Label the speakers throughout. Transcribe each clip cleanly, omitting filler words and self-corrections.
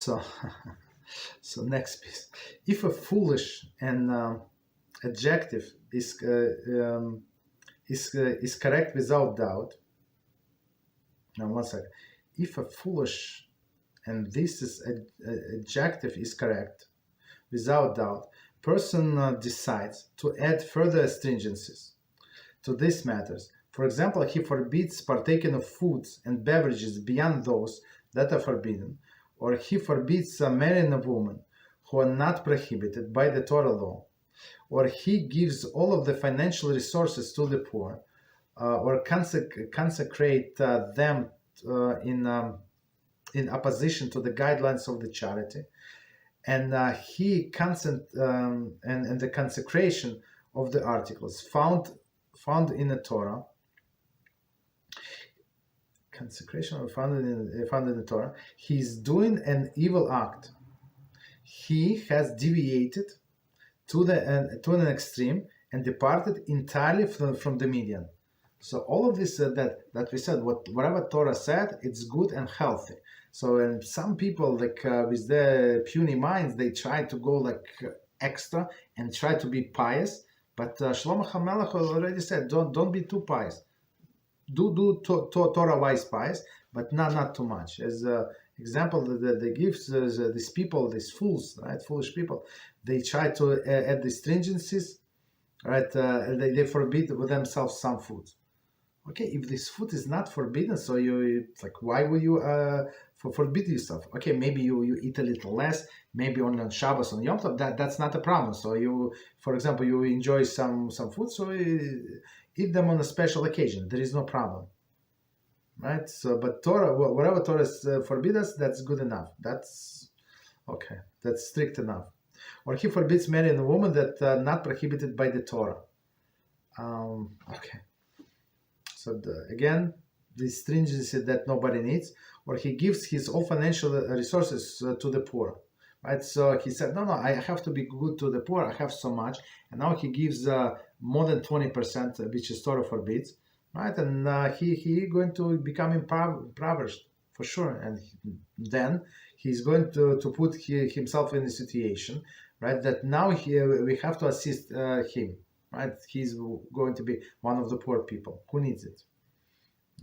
Speaker 1: So, so next piece. If a foolish and adjective is correct without doubt. Now, one second. If a foolish and this is adjective is correct without doubt, person decides to add further stringencies to these matters. For example, he forbids partaking of foods and beverages beyond those that are forbidden, or he forbids marrying a woman who are not prohibited by the Torah law, or he gives all of the financial resources to the poor, or consecrate them in opposition to the guidelines of the charity, and and the consecration of the articles found in the Torah. Consecration found in the Torah. He is doing an evil act. He has deviated to an extreme and departed entirely from the median. So all of this that we said, whatever Torah said, it's good and healthy. So and some people with their puny minds, they try to go extra and try to be pious. But Shlomo HaMelech already said, don't be too pious. Do Torah wise pious, but not too much. As example that they give these people, these fools, right, foolish people, they try to add the stringencies, right? They forbid with themselves some food. Okay, if this food is not forbidden, so it's like, why will you forbid yourself? Okay, maybe you eat a little less, maybe only on Shabbos, on Yom Tov, that's not a problem. So you, for example, you enjoy some food, so eat them on a special occasion. There is no problem, right? So, but Torah, whatever Torah forbids us, that's good enough. That's okay. That's strict enough. Or he forbids marrying a woman that not prohibited by the Torah. Okay. So again, the stringency that nobody needs. Or he gives his all financial resources to the poor. Right? So he said, no, I have to be good to the poor. I have so much. And now he gives more than 20%, which is Torah forbids. Right? And he going to become impoverished for sure. And then he's going to put himself in a situation, right, that now we have to assist him. Right? He's going to be one of the poor people. Who needs it?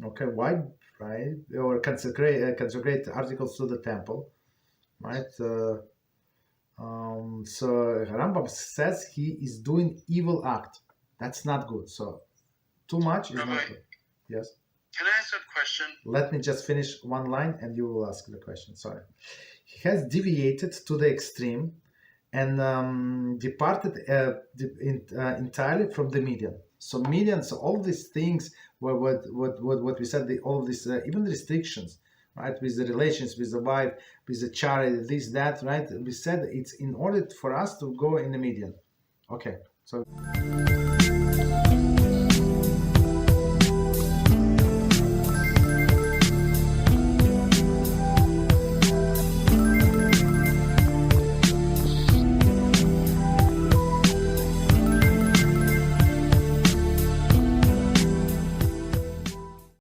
Speaker 1: Okay, why? Right? Or consecrate articles to the temple. Right? So Rambam says he is doing evil act. That's not good. So too much is
Speaker 2: Rabbi,
Speaker 1: not good. Yes?
Speaker 2: Can I ask a question?
Speaker 1: Let me just finish one line and you will ask the question. Sorry. He has deviated to the extreme and departed entirely from the median. So median, so all these things, what we said, all of these, even restrictions, right, with the relations, with the wife, with the charity, this, that, right, we said it's in order for us to go in the median. Okay, so...